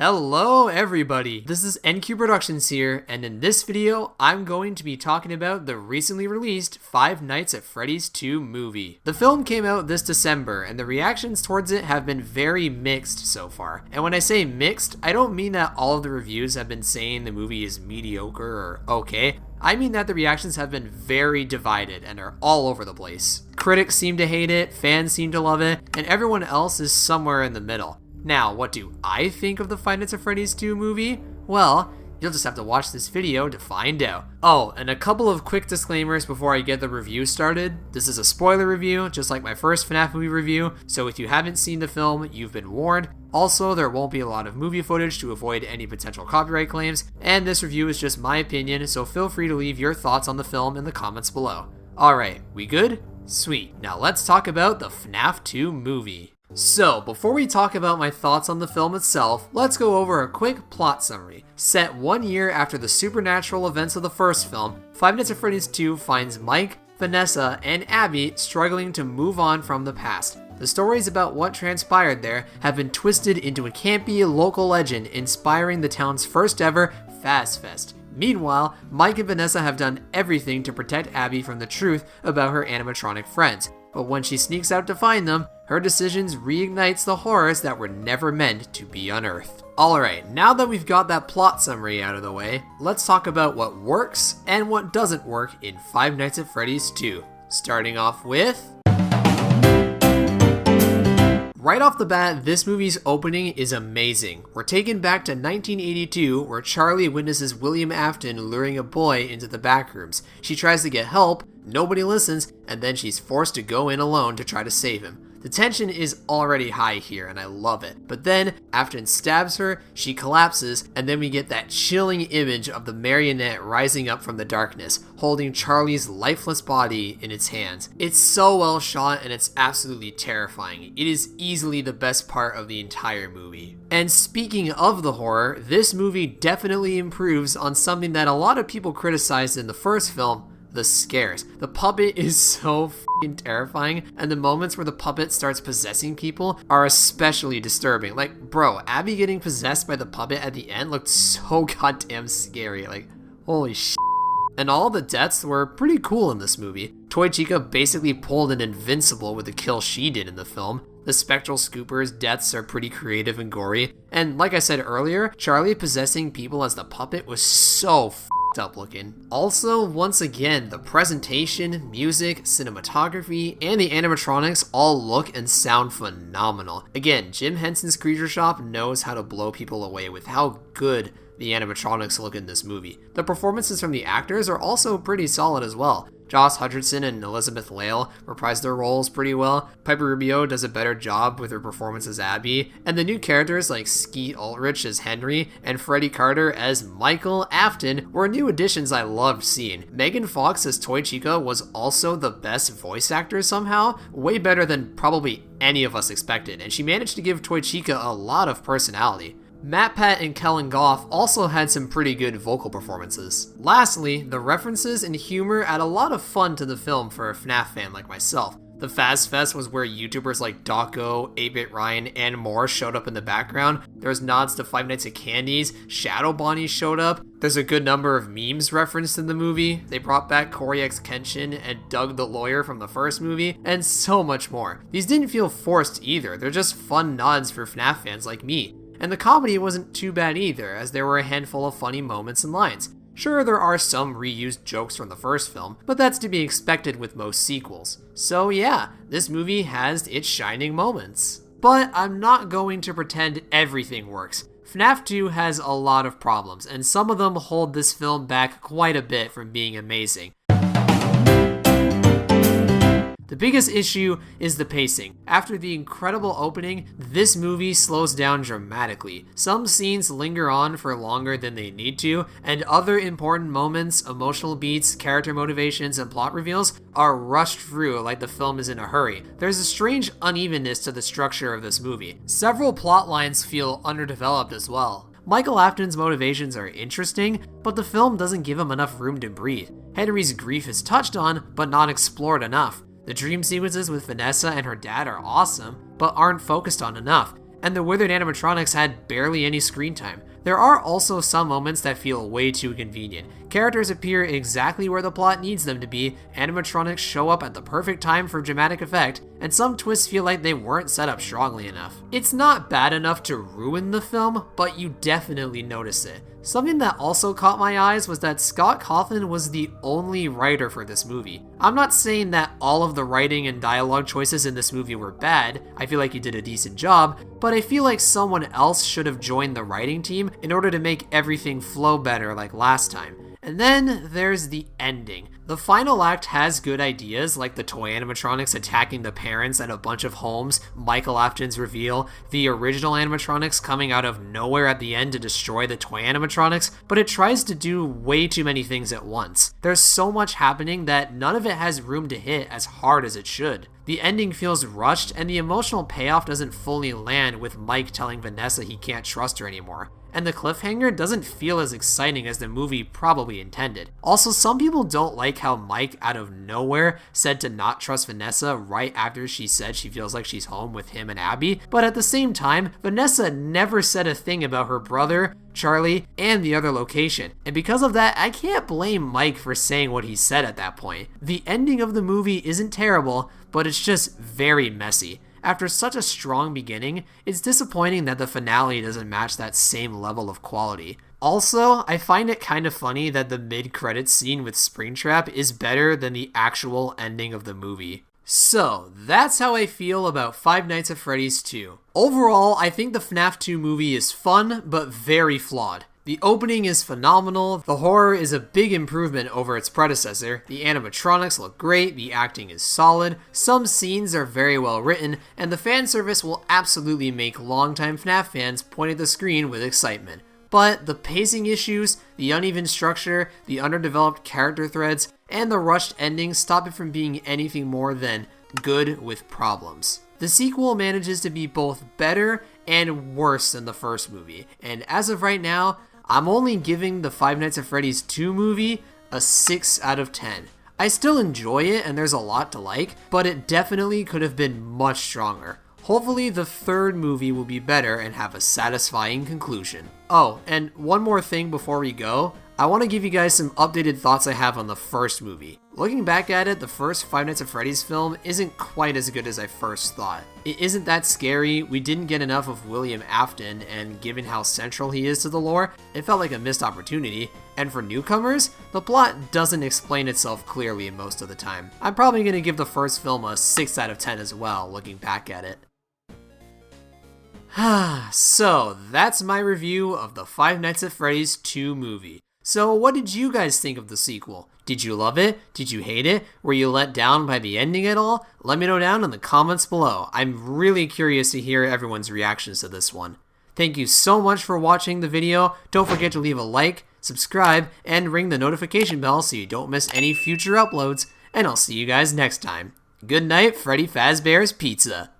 Hello everybody, this is NQ Productions here, and in this video, I'm going to be talking about the recently released Five Nights at Freddy's 2 movie. The film came out this December, and the reactions towards it have been very mixed so far. And when I say mixed, I don't mean that all of the reviews have been saying the movie is mediocre or okay. I mean that the reactions have been very divided and are all over the place. Critics seem to hate it, fans seem to love it, and everyone else is somewhere in the middle. Now, what do I think of the Five Nights at Freddy's 2 movie? Well, you'll just have to watch this video to find out. Oh, and a couple of quick disclaimers before I get the review started. This is a spoiler review, just like my first FNAF movie review, so if you haven't seen the film, you've been warned. Also, there won't be a lot of movie footage to avoid any potential copyright claims, and this review is just my opinion, so feel free to leave your thoughts on the film in the comments below. Alright, we good? Sweet. Now let's talk about the FNAF 2 movie. So, before we talk about my thoughts on the film itself, let's go over a quick plot summary. Set 1 year after the supernatural events of the first film, Five Nights at Freddy's 2 finds Mike, Vanessa, and Abby struggling to move on from the past. The stories about what transpired there have been twisted into a campy local legend inspiring the town's first ever Faz Fest. Meanwhile, Mike and Vanessa have done everything to protect Abby from the truth about her animatronic friends. But when she sneaks out to find them, her decisions reignites the horrors that were never meant to be unearthed. Alright, now that we've got that plot summary out of the way, let's talk about what works and what doesn't work in Five Nights at Freddy's 2. Starting off with... Right off the bat, this movie's opening is amazing. We're taken back to 1982, where Charlie witnesses William Afton luring a boy into the back rooms. She tries to get help, nobody listens, and then she's forced to go in alone to try to save him. The tension is already high here, and I love it. But then, Afton stabs her, she collapses, and then we get that chilling image of the marionette rising up from the darkness, holding Charlie's lifeless body in its hands. It's so well shot, and it's absolutely terrifying. It is easily the best part of the entire movie. And speaking of the horror, this movie definitely improves on something that a lot of people criticized in the first film, the scares. The puppet is so f***ing terrifying, and the moments where the puppet starts possessing people are especially disturbing. Like, bro, Abby getting possessed by the puppet at the end looked so goddamn scary. Like, holy shit. And all the deaths were pretty cool in this movie. Toy Chica basically pulled an Invincible with the kill she did in the film. The Spectral Scooper's deaths are pretty creative and gory. And like I said earlier, Charlie possessing people as the puppet was so up looking. Also, once again, the presentation, music, cinematography, and the animatronics all look and sound phenomenal. Again, Jim Henson's Creature Shop knows how to blow people away with how good the animatronics look in this movie. The performances from the actors are also pretty solid as well. Josh Hutcherson and Elizabeth Lail reprise their roles pretty well. Piper Rubio does a better job with her performance as Abby, and the new characters like Skeet Ulrich as Henry and Freddy Carter as Michael Afton were new additions I loved seeing. Megan Fox as Toy Chica was also the best voice actor somehow, way better than probably any of us expected, and she managed to give Toy Chica a lot of personality. Matt Pat and Kellen Goff also had some pretty good vocal performances. Lastly, the references and humor add a lot of fun to the film for a FNAF fan like myself. The Faz Fest was where YouTubers like Dawko, 8-Bit Ryan, and more showed up in the background. There's nods to Five Nights at Candy's, Shadow Bonnie showed up. There's a good number of memes referenced in the movie. They brought back Corey X Kenshin and Doug the Lawyer from the first movie, and so much more. These didn't feel forced either, they're just fun nods for FNAF fans like me. And the comedy wasn't too bad either, as there were a handful of funny moments and lines. Sure, there are some reused jokes from the first film, but that's to be expected with most sequels. So yeah, this movie has its shining moments. But I'm not going to pretend everything works. FNAF 2 has a lot of problems, and some of them hold this film back quite a bit from being amazing. The biggest issue is the pacing. After the incredible opening, this movie slows down dramatically. Some scenes linger on for longer than they need to, and other important moments, emotional beats, character motivations, and plot reveals are rushed through like the film is in a hurry. There's a strange unevenness to the structure of this movie. Several plot lines feel underdeveloped as well. Michael Afton's motivations are interesting, but the film doesn't give him enough room to breathe. Henry's grief is touched on, but not explored enough. The dream sequences with Vanessa and her dad are awesome, but aren't focused on enough. and the withered animatronics had barely any screen time. There are also some moments that feel way too convenient. Characters appear exactly where the plot needs them to be, animatronics show up at the perfect time for dramatic effect, and some twists feel like they weren't set up strongly enough. It's not bad enough to ruin the film, but you definitely notice it. Something that also caught my eyes was that Scott Cawthon was the only writer for this movie. I'm not saying that all of the writing and dialogue choices in this movie were bad, I feel like he did a decent job, but I feel like someone else should have joined the writing team in order to make everything flow better like last time. And then there's the ending. The final act has good ideas, like the toy animatronics attacking the parents at a bunch of homes, Michael Afton's reveal, the original animatronics coming out of nowhere at the end to destroy the toy animatronics, but it tries to do way too many things at once. There's so much happening that none of it has room to hit as hard as it should. The ending feels rushed, and the emotional payoff doesn't fully land with Mike telling Vanessa he can't trust her anymore. And the cliffhanger doesn't feel as exciting as the movie probably intended. Also, some people don't like how Mike, out of nowhere, said to not trust Vanessa right after she said she feels like she's home with him and Abby, but at the same time, Vanessa never said a thing about her brother, Charlie, and the other location. And because of that, I can't blame Mike for saying what he said at that point. The ending of the movie isn't terrible, but it's just very messy. After such a strong beginning, it's disappointing that the finale doesn't match that same level of quality. Also, I find it kind of funny that the mid-credits scene with Springtrap is better than the actual ending of the movie. So, that's how I feel about Five Nights at Freddy's 2. Overall, I think the FNAF 2 movie is fun, but very flawed. The opening is phenomenal, the horror is a big improvement over its predecessor, the animatronics look great, the acting is solid, some scenes are very well written, and the fan service will absolutely make longtime FNAF fans point at the screen with excitement. But the pacing issues, the uneven structure, the underdeveloped character threads, and the rushed ending stop it from being anything more than good with problems. The sequel manages to be both better and worse than the first movie, and as of right now, I'm only giving the Five Nights at Freddy's 2 movie a 6 out of 10. I still enjoy it and there's a lot to like, but it definitely could have been much stronger. Hopefully the third movie will be better and have a satisfying conclusion. Oh, and one more thing before we go, I want to give you guys some updated thoughts I have on the first movie. Looking back at it, the first Five Nights at Freddy's film isn't quite as good as I first thought. It isn't that scary, we didn't get enough of William Afton, and given how central he is to the lore, it felt like a missed opportunity. And for newcomers, the plot doesn't explain itself clearly most of the time. I'm probably going to give the first film a 6 out of 10 as well, looking back at it. So, that's my review of the Five Nights at Freddy's 2 movie. So what did you guys think of the sequel? Did you love it? Did you hate it? Were you let down by the ending at all? Let me know down in the comments below. I'm really curious to hear everyone's reactions to this one. Thank you so much for watching the video. Don't forget to leave a like, subscribe, and ring the notification bell so you don't miss any future uploads. And I'll see you guys next time. Good night, Freddy Fazbear's Pizza.